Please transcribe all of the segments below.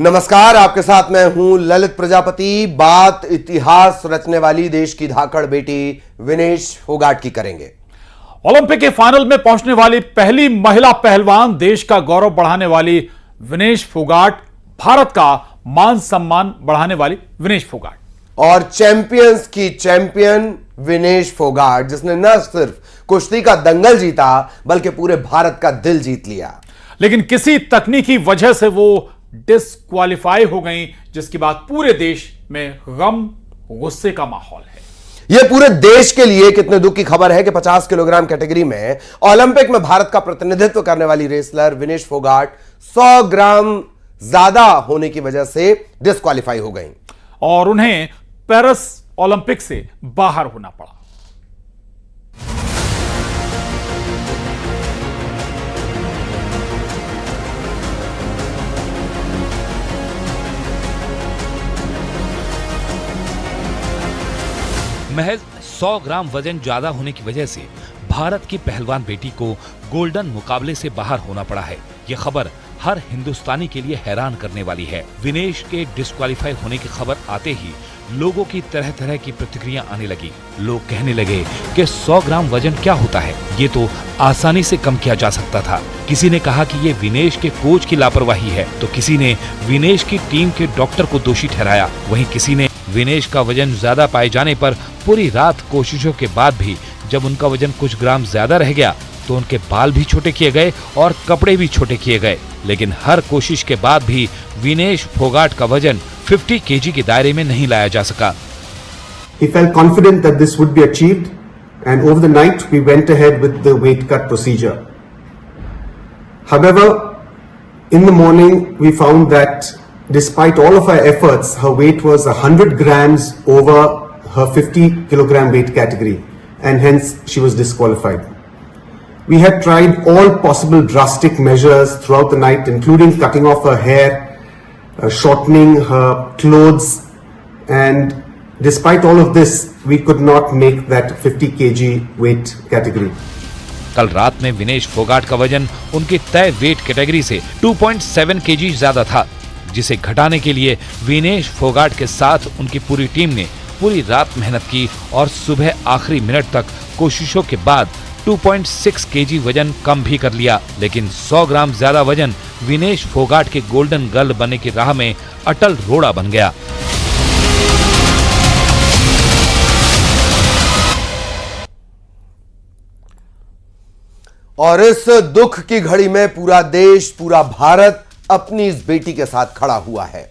नमस्कार, आपके साथ मैं हूं ललित प्रजापति। बात इतिहास रचने वाली देश की धाकड़ बेटी विनेश फोगाट की करेंगे। ओलंपिक के फाइनल में पहुंचने वाली पहली महिला पहलवान, देश का गौरव बढ़ाने वाली विनेश फोगाट, भारत का मान सम्मान बढ़ाने वाली विनेश फोगाट और चैंपियंस की चैंपियन विनेश फोगाट, जिसने न सिर्फ कुश्ती का दंगल जीता बल्कि पूरे भारत का दिल जीत लिया। लेकिन किसी तकनीकी वजह से वो डिस्क्वालीफाई हो गई, जिसके बाद पूरे देश में गम, गुस्से का माहौल है। यह पूरे देश के लिए कितने दुख की खबर है कि 50 किलोग्राम कैटेगरी में ओलंपिक में भारत का प्रतिनिधित्व करने वाली रेसलर विनेश फोगाट 100 ग्राम ज्यादा होने की वजह से डिस्क्वालीफाई हो गई और उन्हें पेरिस ओलंपिक से बाहर होना पड़ा। महज 100 ग्राम वजन ज्यादा होने की वजह से भारत की पहलवान बेटी को गोल्डन मुकाबले से बाहर होना पड़ा है। यह खबर हर हिंदुस्तानी के लिए हैरान करने वाली है। विनेश के डिस्क्वालीफाई होने की खबर आते ही लोगों की तरह तरह की प्रतिक्रिया आने लगी। लोग कहने लगे कि 100 ग्राम वजन क्या होता है, ये तो आसानी से कम किया जा सकता था। किसी ने कहा कि ये विनेश के कोच की लापरवाही है, तो किसी ने विनेश की टीम के डॉक्टर को दोषी ठहराया। वहीं किसी ने विनेश का वजन ज्यादा पाए जाने पर पूरी रात कोशिशों के बाद भी जब उनका वजन कुछ ग्राम ज्यादा रह गया तो उनके बाल भी छोटे किए गए और कपड़े भी छोटे किए गए। लेकिन हर कोशिश के बाद भी विनेश फोगाट का वजन 50 केजी के दायरे में नहीं लाया जा सका। He felt confident that this would be achieved, and over the night we went ahead with the weight cut procedure. However, in the morning we found that despite all of our efforts, her weight was 100 grams over her 50 kilogram weight category, and hence she was disqualified. We had tried all possible drastic measures throughout the night, including cutting off her hair, shortening her clothes, and despite all of this, we could not make that 50 kg weight category. कल रात में विनेश फोगाट का वजन उनकी तय weight category से 2.7 KG ज्यादा था, जिसे घटाने के लिए विनेश फोगाट के साथ उनकी पूरी टीम ने पूरी रात मेहनत की और सुबह आखिरी मिनट तक कोशिशों के बाद 2.6 केजी वजन कम भी कर लिया। लेकिन 100 ग्राम ज्यादा वजन विनेश फोगाट के गोल्डन गर्ल बनने की राह में अटल रोड़ा बन गया। और इस दुख की घड़ी में पूरा देश, पूरा भारत अपनी इस बेटी के साथ खड़ा हुआ है।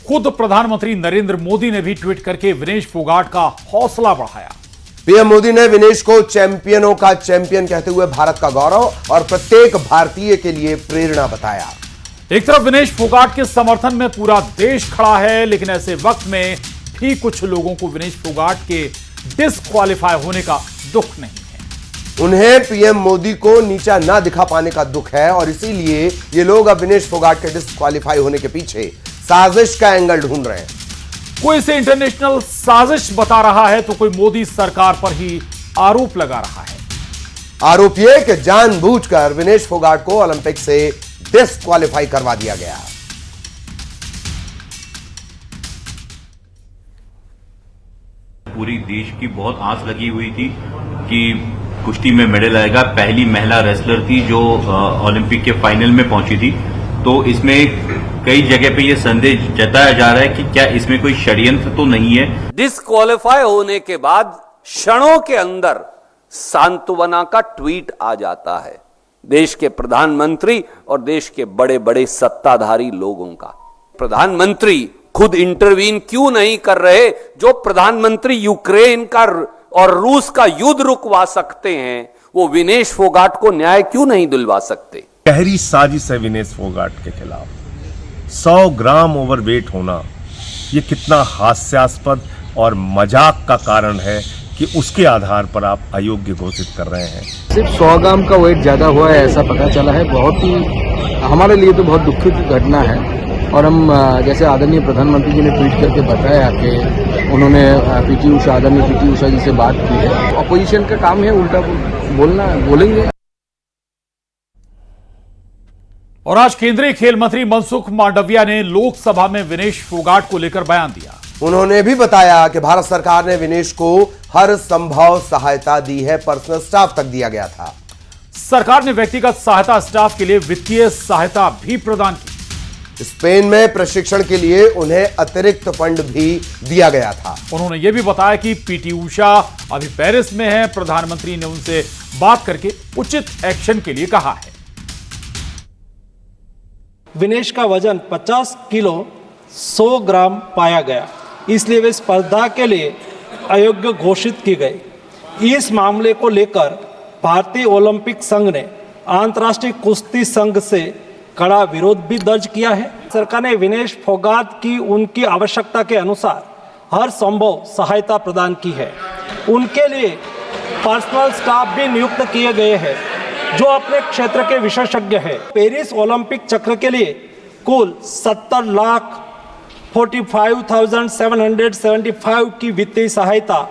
खुद प्रधानमंत्री नरेंद्र मोदी ने भी ट्वीट करके विनेश फोगाट का हौसला बढ़ाया। पीएम मोदी ने विनेश को चैंपियनों का चैंपियन कहते हुए भारत का गौरव और प्रत्येक भारतीय के लिए प्रेरणा बताया। एक तरफ विनेश फोगाट के समर्थन में पूरा देश खड़ा है, लेकिन ऐसे वक्त में भी कुछ लोगों को विनेश फोगाट के डिस्क्वालीफाई होने का दुख नहीं है। उन्हें पीएम मोदी को नीचा ना दिखा पाने का दुख है और इसीलिए ये लोग अब विनेश फोगाट के डिस्क्वालीफाई होने के पीछे साजिश का एंगल ढूंढ रहे हैं। कोई इसे इंटरनेशनल साजिश बता रहा है तो कोई मोदी सरकार पर ही आरोप लगा रहा है। आरोप यह कि जानबूझकर विनेश फोगाट को ओलंपिक से डिस्क्वालीफाई करवा दिया गया। पूरी देश की बहुत आस लगी हुई थी कि कुश्ती में मेडल आएगा। पहली महिला रेसलर थी जो ओलंपिक के फाइनल में पहुंची थी। तो इसमें कई जगह पे ये संदेश जताया जा रहा है कि क्या इसमें कोई षड्यंत्र तो नहीं है। डिस्क्वालीफाई होने के बाद क्षणों के अंदर सांत्वना का ट्वीट आ जाता है देश के प्रधानमंत्री और देश के बड़े बड़े सत्ताधारी लोगों का। प्रधानमंत्री खुद इंटरवीन क्यों नहीं कर रहे? जो प्रधानमंत्री यूक्रेन का और रूस का युद्ध रुकवा सकते हैं, वो विनेश फोगाट को न्याय क्यों नहीं दिलवा सकते? गहरी साजिश है विनेश फोगाट के खिलाफ। 100 ग्राम ओवरवेट होना ये कितना हास्यास्पद और मजाक का कारण है कि उसके आधार पर आप अयोग्य घोषित कर रहे हैं। सिर्फ 100 ग्राम का वेट ज्यादा हुआ है ऐसा पता चला है। बहुत ही हमारे लिए तो बहुत दुखद घटना है और हम जैसे आदरणीय प्रधानमंत्री जी ने ट्वीट करके बताया कि उन्होंने पीटी उषा, आदरणीय पीटी उषा जी से बात की है। ऑपोजिशन का काम है उल्टा बोलना, बोलेंगे। और आज केंद्रीय खेल मंत्री मनसुख मांडविया ने लोकसभा में विनेश फोगाट को लेकर बयान दिया। उन्होंने भी बताया कि भारत सरकार ने विनेश को हर संभव सहायता दी है, पर्सनल स्टाफ तक दिया गया था। सरकार ने व्यक्तिगत सहायता स्टाफ के लिए वित्तीय सहायता भी प्रदान की। स्पेन में प्रशिक्षण के लिए उन्हें अतिरिक्त फंड भी दिया गया था। उन्होंने यह भी बताया कि पीटी उषा अभी पेरिस में है, प्रधानमंत्री ने उनसे बात करके उचित एक्शन के लिए कहा है। विनेश का वजन 50 किलो 100 ग्राम पाया गया, इसलिए वे स्पर्धा के लिए अयोग्य घोषित की गई। इस मामले को लेकर भारतीय ओलंपिक संघ ने अंतर्राष्ट्रीय कुश्ती संघ से कड़ा विरोध भी दर्ज किया है। सरकार ने विनेश फोगाट की उनकी आवश्यकता के अनुसार हर संभव सहायता प्रदान की है। उनके लिए पर्सनल स्टाफ भी नियुक्त किए गए हैं जो अपने क्षेत्र के विशेषज्ञ हैं। पेरिस ओलंपिक चक्र के लिए कुल 70,45,775 की वित्तीय सहायता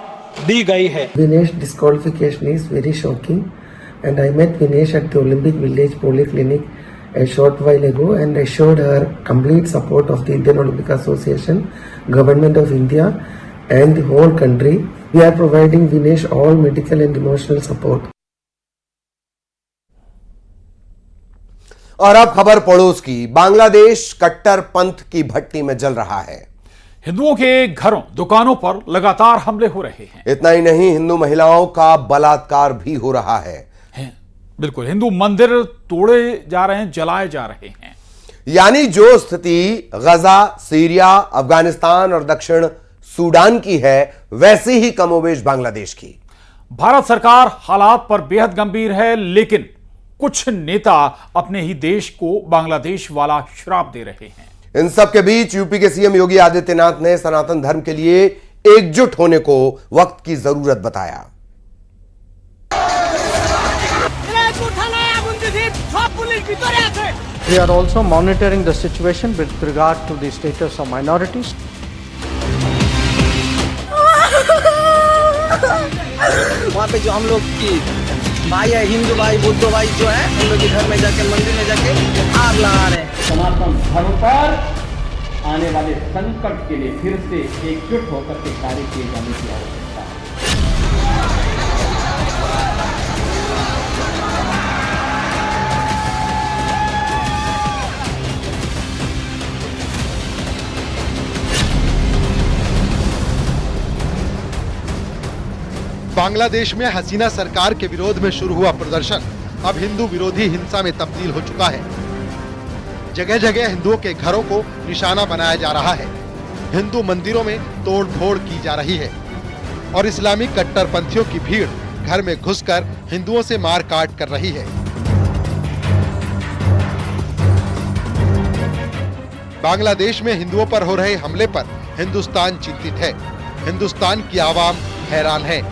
दी गई है। Vinesh disqualification is very shocking, and I met Vinesh at the Olympic Village Polyclinic a short while ago and assured her complete support of the Indian Olympic Association, Government of India and the whole country. We are providing Vinesh all medical and emotional support. और अब खबर पड़ोस की। बांग्लादेश कट्टरपंथ की भट्टी में जल रहा है। हिंदुओं के घरों, दुकानों पर लगातार हमले हो रहे हैं। इतना ही नहीं, हिंदू महिलाओं का बलात्कार भी हो रहा है। बिल्कुल, हिंदू मंदिर तोड़े जा रहे हैं, जलाए जा रहे हैं। यानी जो स्थिति गजा, सीरिया, अफगानिस्तान और दक्षिण सूडान की है, वैसी ही कमोबेश बांग्लादेश की। भारत सरकार हालात पर बेहद गंभीर है, लेकिन कुछ नेता अपने ही देश को बांग्लादेश वाला श्राप दे रहे हैं। इन सब के बीच यूपी के सीएम योगी आदित्यनाथ ने सनातन धर्म के लिए एकजुट होने को वक्त की जरूरत बताया। We are also monitoring the situation with regard to the status of minorities. वहाँ पे जो हम लोग की भाई है, हिंदू भाई, बुद्ध भाई जो है, हम लोग के घर में जाके, मंदिर में जाके आग लगा रहे हैं। सनातन धर्म पर आने वाले संकट के लिए फिर से एकजुट होकर के कार्य किए जाने की आवश्यकता है। बांग्लादेश में हसीना सरकार के विरोध में शुरू हुआ प्रदर्शन अब हिंदू विरोधी हिंसा में तब्दील हो चुका है। जगह जगह हिंदुओं के घरों को निशाना बनाया जा रहा है, हिंदू मंदिरों में तोड़ फोड़ की जा रही है और इस्लामी कट्टरपंथियों की भीड़ घर में घुसकर हिंदुओं से मार काट कर रही है। बांग्लादेश में हिंदुओं पर हो रहे हमले पर हिंदुस्तान चिंतित है, हिंदुस्तान की आवाम हैरान है,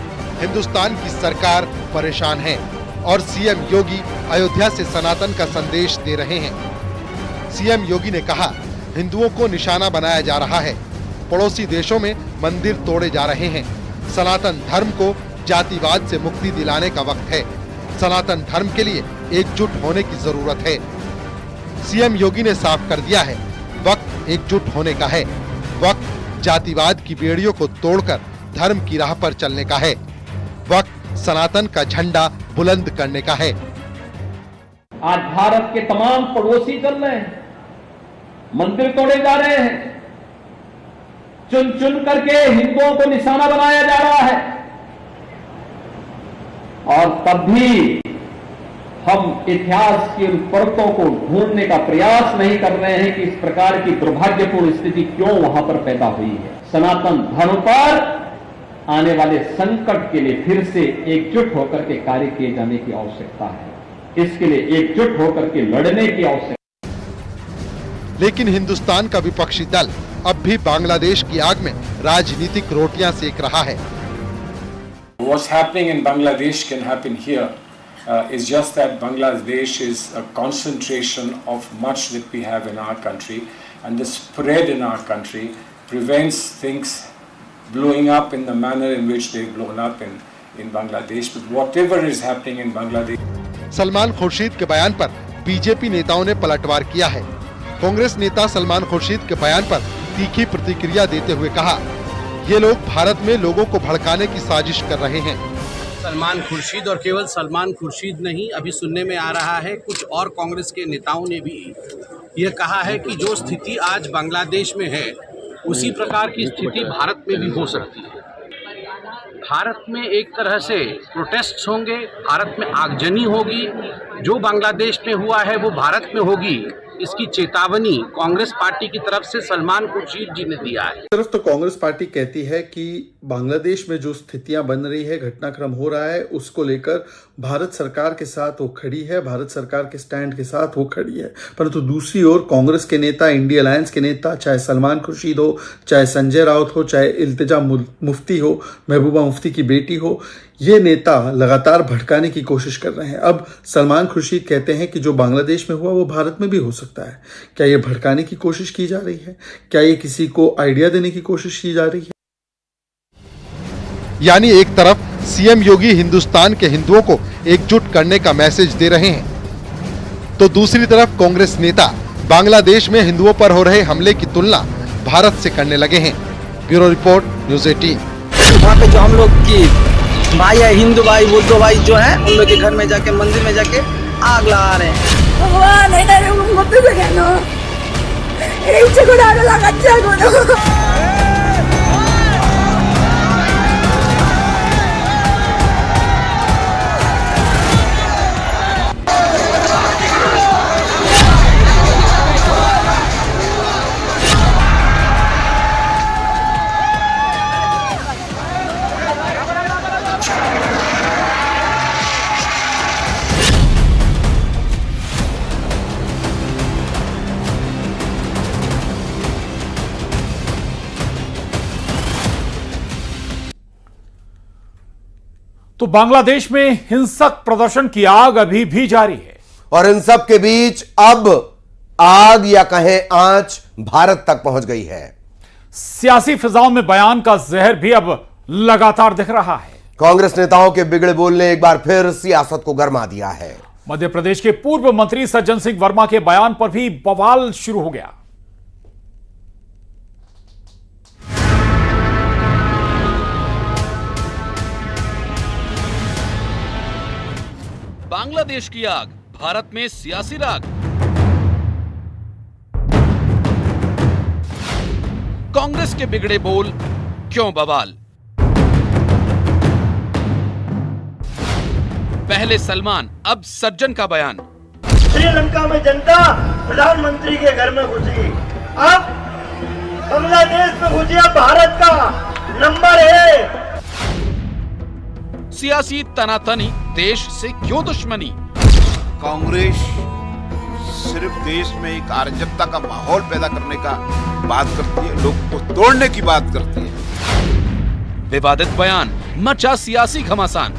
हिंदुस्तान की सरकार परेशान है और सीएम योगी अयोध्या से सनातन का संदेश दे रहे हैं। सीएम योगी ने कहा, हिंदुओं को निशाना बनाया जा रहा है, पड़ोसी देशों में मंदिर तोड़े जा रहे हैं। सनातन धर्म को जातिवाद से मुक्ति दिलाने का वक्त है, सनातन धर्म के लिए एकजुट होने की जरूरत है। सीएम योगी ने साफ कर दिया है, वक्त एकजुट होने का है, वक्त जातिवाद की बेड़ियों को तोड़कर धर्म की राह पर चलने का है, वक्त सनातन का झंडा बुलंद करने का है। आज भारत के तमाम पड़ोसी चल रहे हैं, मंदिर तोड़े जा रहे हैं, चुन चुन करके हिंदुओं को निशाना बनाया जा रहा है और तब भी हम इतिहास की उन परतों को ढूंढने का प्रयास नहीं कर रहे हैं कि इस प्रकार की दुर्भाग्यपूर्ण स्थिति क्यों वहां पर पैदा हुई है। सनातन धर्म पर आने वाले संकट के लिए फिर से एकजुट होकर के कार्य किए जाने की आवश्यकता है, इसके लिए एकजुट होकर के लड़ने की आवश्यकता। लेकिन हिंदुस्तान का विपक्षी दल अब भी बांग्लादेश की आग में राजनीतिक रोटियां सेक रहा है। What's happening in Bangladesh can happen here. It's just that Bangladesh is a concentration of much that we have in our country, and the spread in our country prevents things blowing up in the manner in which they've blown up in Bangladesh. But whatever is happening in Bangladesh. Salman Khurshid के बयान पर BJP नेताओं ने पलटवार किया है। कांग्रेस नेता सलमान खुर्शीद के बयान पर तीखी प्रतिक्रिया देते हुए कहा, ये लोग भारत में लोगों को भड़काने की साजिश कर रहे हैं। सलमान खुर्शीद और केवल सलमान खुर्शीद नहीं, अभी सुनने में आ रहा है कुछ और कांग्रेस के नेताओं ने भी ये कहा है कि जो स्थिति आज बांग्लादेश में है उसी प्रकार की स्थिति भारत में भी हो सकती है। भारत में एक तरह से प्रोटेस्ट होंगे, भारत में आगजनी होगी, जो बांग्लादेश में हुआ है वो भारत में होगी, इसकी चेतावनी कांग्रेस पार्टी की तरफ से सलमान खुर्शीद जी ने दिया है। सिर्फ तो कांग्रेस पार्टी कहती है कि बांग्लादेश में जो स्थितियां बन रही है, घटनाक्रम हो रहा है, उसको लेकर भारत सरकार के साथ वो खड़ी है, भारत सरकार के स्टैंड के साथ वो खड़ी है। परंतु दूसरी ओर कांग्रेस के नेता, इंडिया अलायंस के नेता, चाहे सलमान खुर्शीद हो, चाहे संजय राउत हो, चाहे इल्तिजा मुफ्ती हो, महबूबा मुफ्ती की बेटी हो, ये नेता लगातार भड़काने की कोशिश कर रहे हैं। अब सलमान खुर्शीद कहते हैं कि जो बांग्लादेश में हुआ वो भारत में भी हो सकता है। क्या ये भड़काने की कोशिश की जा रही है? क्या ये किसी को आइडिया देने की कोशिश की जा रही है? यानी एक तरफ सीएम योगी हिंदुस्तान के हिंदुओं को एकजुट करने का मैसेज दे रहे हैं, तो दूसरी तरफ कांग्रेस नेता बांग्लादेश में हिंदुओं पर हो रहे हमले की तुलना भारत से करने लगे हैं। Bureau report, news 18। वहाँ पे जो हम लोग की भाई है, हिंदू भाई बुद्ध भाई जो है, उन लोग के घर में जाके मंदिर में जाके आग लगा रहे हैं। तो बांग्लादेश में हिंसक प्रदर्शन की आग अभी भी जारी है और इन सब के बीच अब आग या कहें आंच भारत तक पहुंच गई है। सियासी फिजाओं में बयान का जहर भी अब लगातार दिख रहा है। कांग्रेस नेताओं के बिगड़े बोलने एक बार फिर सियासत को गरमा दिया है। मध्य प्रदेश के पूर्व मंत्री सज्जन सिंह वर्मा के बयान पर भी बवाल शुरू हो गया। बांग्लादेश की आग, भारत में सियासी राग। कांग्रेस के बिगड़े बोल, क्यों बवाल? पहले सलमान, अब सज्जन का बयान। श्रीलंका में जनता प्रधानमंत्री के घर में घुसी, अब बांग्लादेश में घुसी, अब भारत का नंबर है। सियासी तनातनी, देश से क्यों दुश्मनी? कांग्रेस सिर्फ देश में एक अराजकता का माहौल पैदा करने का बात करती है, लोगों को तोड़ने की बात करती है। विवादित बयान, मचा सियासी घमासान।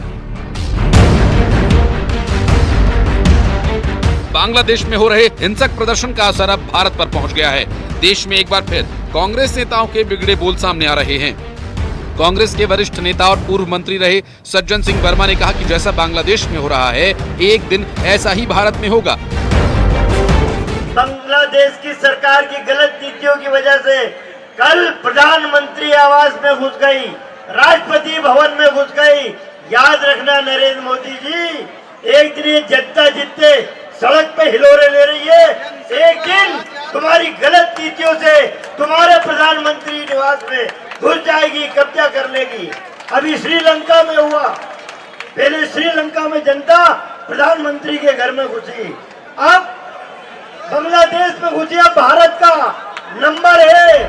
बांग्लादेश में हो रहे हिंसक प्रदर्शन का असर अब भारत पर पहुंच गया है। देश में एक बार फिर कांग्रेस नेताओं के बिगड़े बोल सामने आ रहे हैं। कांग्रेस के वरिष्ठ नेता और पूर्व मंत्री रहे सज्जन सिंह वर्मा ने कहा कि जैसा बांग्लादेश में हो रहा है, एक दिन ऐसा ही भारत में होगा। बांग्लादेश की सरकार की गलत नीतियों की वजह से कल प्रधानमंत्री आवास में घुस गई, राष्ट्रपति भवन में घुस गई। याद रखना नरेंद्र मोदी जी, एक दिन ये जनता जितने सड़क पे हिलोरे ले रही है, एक दिन तुम्हारी गलत नीतियों से तुम्हारे प्रधानमंत्री निवास में घुस जाएगी, कब्जा कर लेगी। अभी श्रीलंका में हुआ, पहले श्रीलंका में जनता प्रधानमंत्री के घर में घुसी, अब बांग्लादेश में घुसी, अब भारत का नंबर है।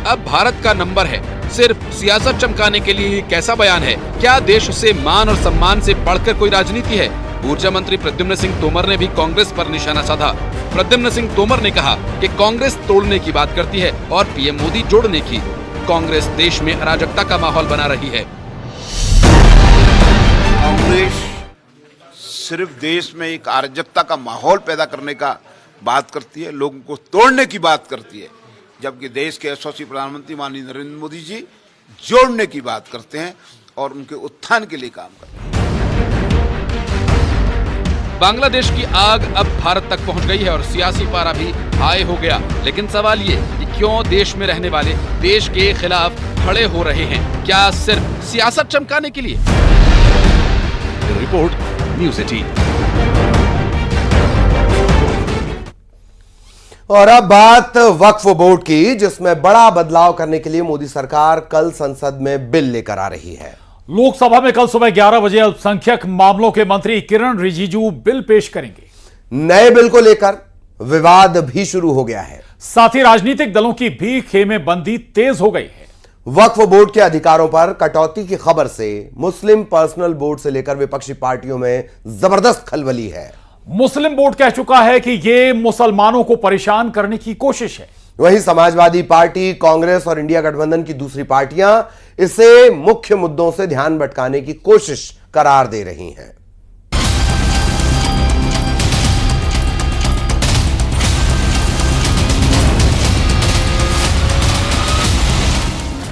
अब भारत का नंबर है। सिर्फ सियासत चमकाने के लिए कैसा बयान है? क्या देश से मान और सम्मान से बढ़कर कोई राजनीति है? ऊर्जा मंत्री प्रद्युम्न सिंह तोमर ने भी कांग्रेस पर निशाना साधा। प्रद्युम्न सिंह तोमर ने कहा कि कांग्रेस तोड़ने की बात करती है और पीएम मोदी जोड़ने की। कांग्रेस देश में अराजकता का माहौल बना रही है। कांग्रेस सिर्फ देश में एक अराजकता का माहौल पैदा करने का बात करती है, लोगों को तोड़ने की बात करती है, जबकि देश के यशस्वी प्रधानमंत्री माननीय नरेंद्र मोदी जी जोड़ने की बात करते हैं और उनके उत्थान के लिए काम करते हैं। बांग्लादेश की आग अब भारत तक पहुंच गई है और सियासी पारा भी हाई हो गया। लेकिन सवाल ये कि क्यों देश में रहने वाले देश के खिलाफ खड़े हो रहे हैं? क्या सिर्फ सियासत चमकाने के लिए? Report news 18। और अब बात वक्फ बोर्ड की, जिसमें बड़ा बदलाव करने के लिए मोदी सरकार कल संसद में बिल लेकर आ रही है। लोकसभा में कल सुबह 11 बजे अल्पसंख्यक मामलों के मंत्री किरण रिजिजू बिल पेश करेंगे। नए बिल को लेकर विवाद भी शुरू हो गया है। साथ ही राजनीतिक दलों की भी खेमेबंदी तेज हो गई है। वक्फ बोर्ड के अधिकारों पर कटौती की खबर से मुस्लिम पर्सनल बोर्ड से लेकर विपक्षी पार्टियों में जबरदस्त खलबली है। मुस्लिम बोर्ड कह चुका है कि यह मुसलमानों को परेशान करने की कोशिश है। वहीं समाजवादी पार्टी, कांग्रेस और इंडिया गठबंधन की दूसरी पार्टियां इसे मुख्य मुद्दों से ध्यान भटकाने की कोशिश करार दे रही हैं।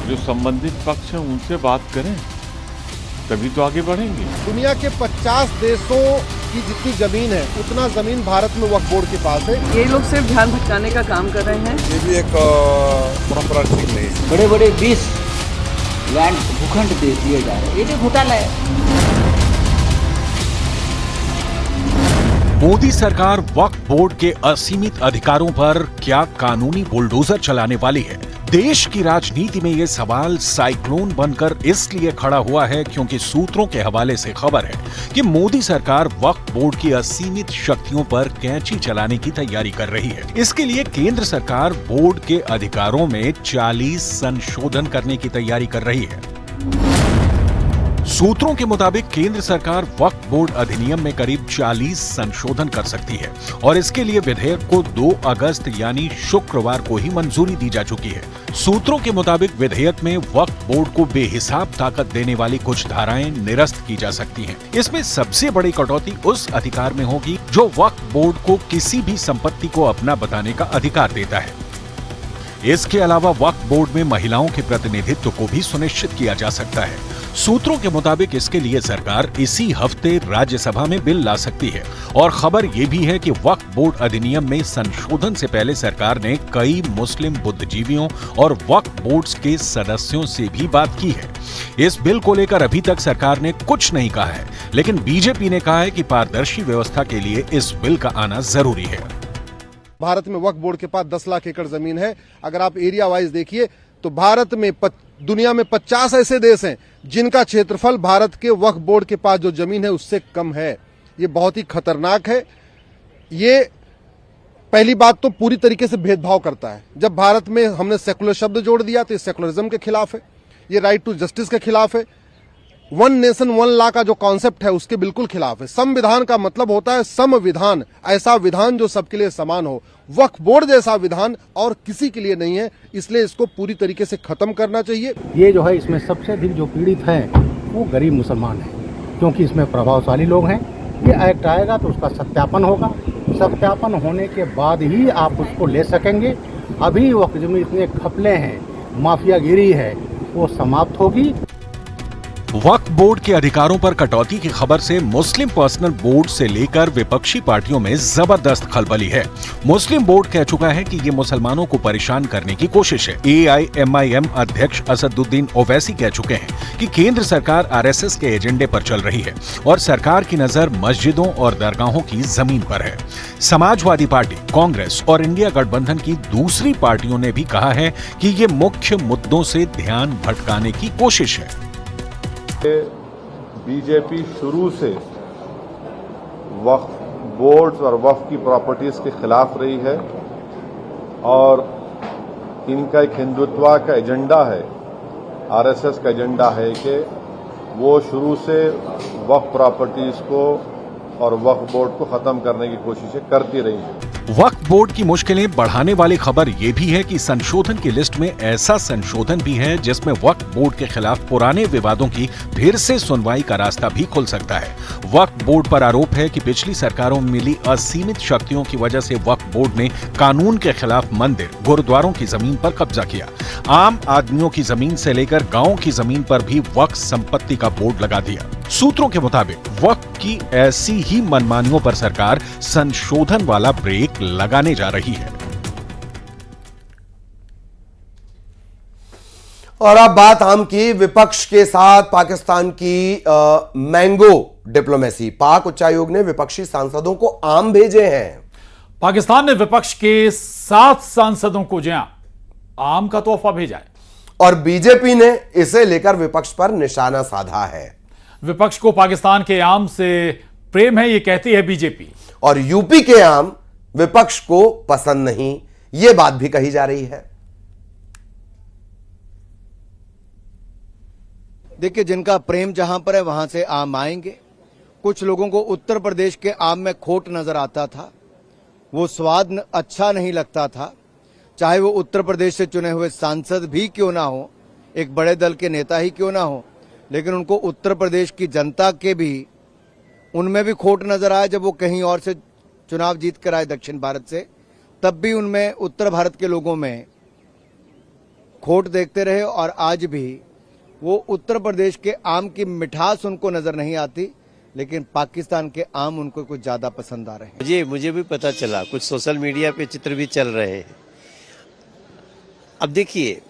जो संबंधित पक्ष हैं उनसे बात करें, तभी तो आगे बढ़ेंगे। दुनिया के 50 देशों की जितनी जमीन है उतना जमीन भारत में वक्फ बोर्ड के पास है। ये लोग सिर्फ ध्यान भटकाने का काम कर रहे हैं। ये भी एक परंपरा ठीक नहीं है। बड़े बड़े 20 लैंड भूखंड दे दिए जा रहे हैं, ये जो घोटाला है। मोदी सरकार वक्फ बोर्ड के असीमित अधिकारों पर क्या कानूनी बुलडोजर चलाने वाली है? देश की राजनीति में यह सवाल साइक्लोन बनकर इसलिए खड़ा हुआ है क्योंकि सूत्रों के हवाले से खबर है कि मोदी सरकार वक्फ बोर्ड की असीमित शक्तियों पर कैंची चलाने की तैयारी कर रही है। इसके लिए केंद्र सरकार बोर्ड के अधिकारों में 40 संशोधन करने की तैयारी कर रही है। सूत्रों के मुताबिक केंद्र सरकार वक्फ बोर्ड अधिनियम में करीब 40 संशोधन कर सकती है और इसके लिए विधेयक को 2 अगस्त यानी शुक्रवार को ही मंजूरी दी जा चुकी है। सूत्रों के मुताबिक विधेयक में वक्फ बोर्ड को बेहिसाब ताकत देने वाली कुछ धाराएं निरस्त की जा सकती हैं। इसमें सबसे बड़ी कटौती उस अधिकार में होगी जो वक्फ बोर्ड को किसी भी संपत्ति को अपना बताने का अधिकार देता है। इसके अलावा वक्फ बोर्ड में महिलाओं के प्रतिनिधित्व को भी सुनिश्चित किया जा सकता है। सूत्रों के मुताबिक इसके लिए सरकार इसी हफ्ते राज्यसभा में बिल ला सकती है और खबर यह भी है कि वक्फ बोर्ड अधिनियम में संशोधन से पहले सरकार ने कई मुस्लिम बुद्धिजीवियों और वक्फ बोर्ड के सदस्यों से भी बात की है। इस बिल को लेकर अभी तक सरकार ने कुछ नहीं कहा है, लेकिन बीजेपी ने कहा है कि पारदर्शी व्यवस्था के लिए इस बिल का आना जरूरी है। भारत में वक्फ बोर्ड के पास 10 लाख एकड़ जमीन है। अगर आप एरिया वाइज देखिए तो भारत में दुनिया में 50 ऐसे देश हैं जिनका क्षेत्रफल भारत के वक्फ बोर्ड के पास जो जमीन है उससे कम है। ये बहुत ही खतरनाक है। ये पहली बात तो पूरी तरीके से भेदभाव करता है। जब भारत में हमने सेकुलर शब्द जोड़ दिया तो ये सेकुलरिज्म के खिलाफ है, ये राइट टू जस्टिस के खिलाफ है, 1 नेशन 1 लॉ का जो कॉन्सेप्ट है उसके बिल्कुल खिलाफ है। संविधान का मतलब होता है समविधान, ऐसा विधान जो सबके लिए समान हो। वक्फ बोर्ड जैसा विधान और किसी के लिए नहीं है, इसलिए इसको पूरी तरीके से खत्म करना चाहिए। ये जो है इसमें सबसे अधिक जो पीड़ित हैं वो गरीब मुसलमान हैं, क्योंकि इसमें प्रभावशाली लोग हैं। ये एक्ट आएगा तो उसका सत्यापन होगा, सत्यापन होने के बाद ही आप उसको ले सकेंगे। अभी वक्त में इतने घपले हैं, माफियागिरी है, वो समाप्त होगी। वक्फ बोर्ड के अधिकारों पर कटौती की खबर से मुस्लिम पर्सनल बोर्ड से लेकर विपक्षी पार्टियों में जबरदस्त खलबली है। मुस्लिम बोर्ड कह चुका है कि ये मुसलमानों को परेशान करने की कोशिश है। AIMIM अध्यक्ष असदुद्दीन ओवैसी कह चुके हैं कि केंद्र सरकार RSS के एजेंडे पर चल रही है और सरकार की नजर मस्जिदों और दरगाहों की जमीन पर है। समाजवादी पार्टी, कांग्रेस और इंडिया गठबंधन की दूसरी पार्टियों ने भी कहा है कि ये मुख्य मुद्दों से ध्यान भटकाने की कोशिश है। बीजेपी शुरू से वक्फ बोर्ड्स और वक्फ की प्रॉपर्टीज के खिलाफ रही है और इनका एक हिंदुत्व का एजेंडा है, RSS का एजेंडा है कि वो शुरू से वक्फ प्रॉपर्टीज को और वक्फ बोर्ड को खत्म करने की कोशिशें करती रही हैं। वक्फ बोर्ड की मुश्किलें बढ़ाने वाली खबर यह भी है कि संशोधन की लिस्ट में ऐसा संशोधन भी है जिसमें वक्फ बोर्ड के खिलाफ पुराने विवादों की फिर से सुनवाई का रास्ता भी खुल सकता है। वक्फ बोर्ड पर आरोप है कि पिछली सरकारों में मिली असीमित शक्तियों की वजह से वक्फ बोर्ड ने कानून के खिलाफ मंदिर, गुरुद्वारों की जमीन पर कब्जा किया। आम आदमियों की जमीन से लेकर गांव की जमीन पर भी वक्फ संपत्ति का बोर्ड लगा दिया। सूत्रों के मुताबिक वक्त की ऐसी ही मनमानियों पर सरकार संशोधन वाला ब्रेक लगाने जा रही है। और अब बात आम की, विपक्ष के साथ पाकिस्तान की मैंगो डिप्लोमेसी। पाक उच्चायोग ने विपक्षी सांसदों को आम भेजे हैं। पाकिस्तान ने विपक्ष के 7 सांसदों को जहां आम का तोहफा भेजा है और बीजेपी ने इसे लेकर विपक्ष पर निशाना साधा है। विपक्ष को पाकिस्तान के आम से प्रेम है, यह कहती है बीजेपी। और यूपी के आम विपक्ष को पसंद नहीं, यह बात भी कही जा रही है। देखिए, जिनका प्रेम जहां पर है वहां से आम आएंगे। कुछ लोगों को उत्तर प्रदेश के आम में खोट नजर आता था, वो स्वाद अच्छा नहीं लगता था, चाहे वो उत्तर प्रदेश से चुने हुए सांसद भी क्यों ना हो, एक बड़े दल के नेता ही क्यों ना हो, लेकिन उनको उत्तर प्रदेश की जनता के भी उनमें भी खोट नजर आया। जब वो कहीं और से चुनाव जीत कर आए दक्षिण भारत से, तब भी उनमें उत्तर भारत के लोगों में खोट देखते रहे। और आज भी वो उत्तर प्रदेश के आम की मिठास उनको नजर नहीं आती, लेकिन पाकिस्तान के आम उनको कुछ ज्यादा पसंद आ रहे हैं। मुझे भी पता चला, कुछ सोशल मीडिया पे चित्र भी चल रहे हैं। अब देखिए,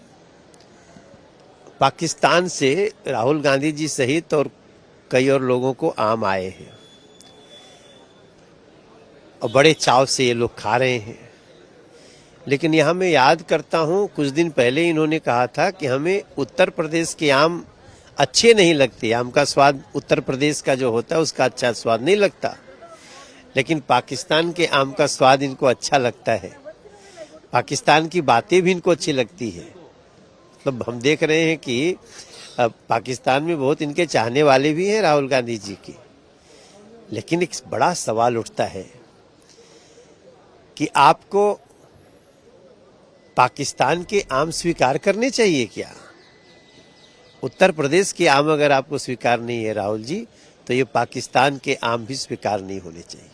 पाकिस्तान से राहुल गांधी जी सहित और कई और लोगों को आम आए हैं और बड़े चाव से ये लोग खा रहे हैं। लेकिन यहाँ मैं याद करता हूँ, कुछ दिन पहले इन्होंने कहा था कि हमें उत्तर प्रदेश के आम अच्छे नहीं लगते, आम का स्वाद उत्तर प्रदेश का जो होता है उसका अच्छा स्वाद नहीं लगता, लेकिन पाकिस्तान के आम का स्वाद इनको अच्छा लगता है। पाकिस्तान की बातें भी इनको अच्छी लगती है। मतलब हम देख रहे हैं कि पाकिस्तान में बहुत इनके चाहने वाले भी हैं राहुल गांधी जी की। लेकिन एक बड़ा सवाल उठता है कि आपको पाकिस्तान के आम स्वीकार करने चाहिए क्या? उत्तर प्रदेश के आम अगर आपको स्वीकार नहीं है राहुल जी, तो ये पाकिस्तान के आम भी स्वीकार नहीं होने चाहिए।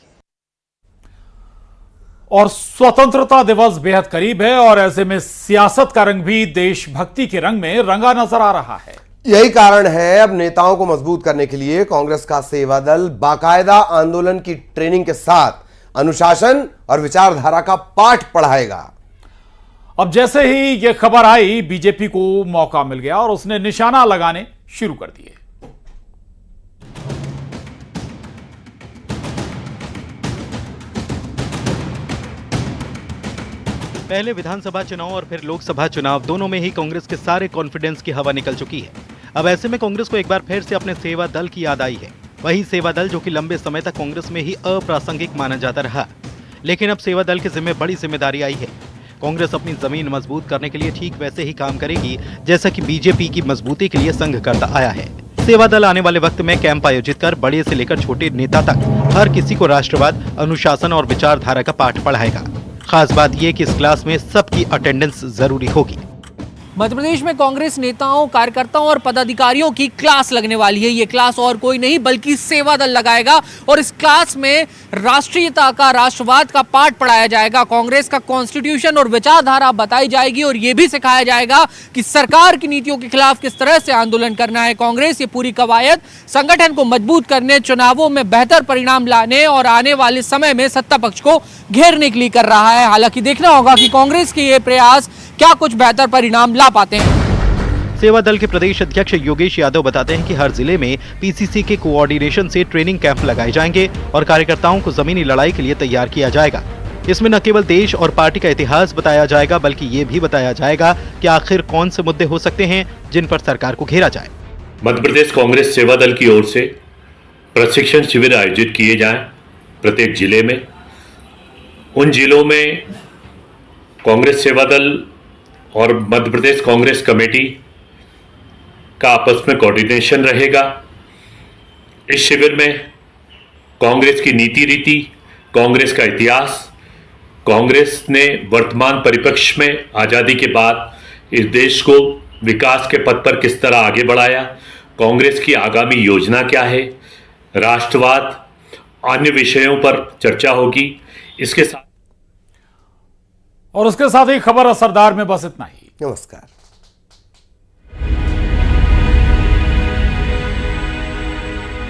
और स्वतंत्रता दिवस बेहद करीब है और ऐसे में सियासत का रंग भी देशभक्ति के रंग में रंगा नजर आ रहा है। यही कारण है अब नेताओं को मजबूत करने के लिए कांग्रेस का सेवा दल बाकायदा आंदोलन की ट्रेनिंग के साथ अनुशासन और विचारधारा का पाठ पढ़ाएगा। अब जैसे ही यह खबर आई, बीजेपी को मौका मिल गया और उसने निशाना लगाने शुरू कर दिए। पहले विधानसभा चुनाव और फिर लोकसभा चुनाव, दोनों में ही कांग्रेस के सारे कॉन्फिडेंस की हवा निकल चुकी है। अब ऐसे में कांग्रेस को एक बार फिर से अपने सेवा दल की याद आई है। वही सेवा दल जो कि लंबे समय तक कांग्रेस में ही अप्रासंगिक माना जाता रहा, लेकिन अब सेवा दल के जिम्मे बड़ी जिम्मेदारी आई है। कांग्रेस अपनी जमीन मजबूत करने के लिए ठीक वैसे ही काम करेगी जैसा कि बीजेपी की मजबूती के लिए संघ करता आया है। सेवा दल आने वाले वक्त में कैंप आयोजित कर बड़े से लेकर छोटे नेता तक हर किसी को राष्ट्रवाद, अनुशासन और विचारधारा का पाठ पढ़ाएगा। खास बात यह कि इस क्लास में सबकी अटेंडेंस जरूरी होगी। मध्य प्रदेश में कांग्रेस नेताओं, कार्यकर्ताओं और पदाधिकारियों की क्लास लगने वाली है। ये क्लास और कोई नहीं बल्कि सेवा दल लगाएगा और इस क्लास में राष्ट्रीयता का, राष्ट्रवाद का पाठ पढ़ाया जाएगा। कांग्रेस का कॉन्स्टिट्यूशन और विचारधारा बताई जाएगी और ये भी सिखाया जाएगा कि सरकार की नीतियों के खिलाफ किस तरह से आंदोलन करना है। कांग्रेस ये पूरी कवायद संगठन को मजबूत करने, चुनावों में बेहतर परिणाम लाने और आने वाले समय में सत्ता पक्ष को घेरने के लिए कर रहा है। हालांकि देखना होगा कि कांग्रेस के ये प्रयास क्या कुछ बेहतर परिणाम ला पाते हैं। सेवा दल के प्रदेश अध्यक्ष योगेश यादव बताते हैं कि हर जिले में पीसीसी के कोऑर्डिनेशन से ट्रेनिंग कैंप लगाए जाएंगे और कार्यकर्ताओं को जमीनी लड़ाई के लिए तैयार किया जाएगा। इसमें न केवल देश और पार्टी का इतिहास बताया जाएगा, बल्कि ये भी बताया जाएगा कि आखिर कौन से मुद्दे हो सकते हैं जिन पर सरकार को घेरा जाए। मध्य प्रदेश कांग्रेस सेवा दल की ओर से प्रशिक्षण शिविर आयोजित किए जाएं प्रत्येक जिले में। उन जिलों में कांग्रेस सेवा दल और मध्य प्रदेश कांग्रेस कमेटी का आपस में कोऑर्डिनेशन रहेगा। इस शिविर में कांग्रेस की नीति रीति, कांग्रेस का इतिहास, कांग्रेस ने वर्तमान परिप्रेक्ष्य में आज़ादी के बाद इस देश को विकास के पथ पर किस तरह आगे बढ़ाया, कांग्रेस की आगामी योजना क्या है, राष्ट्रवाद, अन्य विषयों पर चर्चा होगी। इसके साथ और उसके साथ ही खबर असरदार में बस इतना ही। नमस्कार।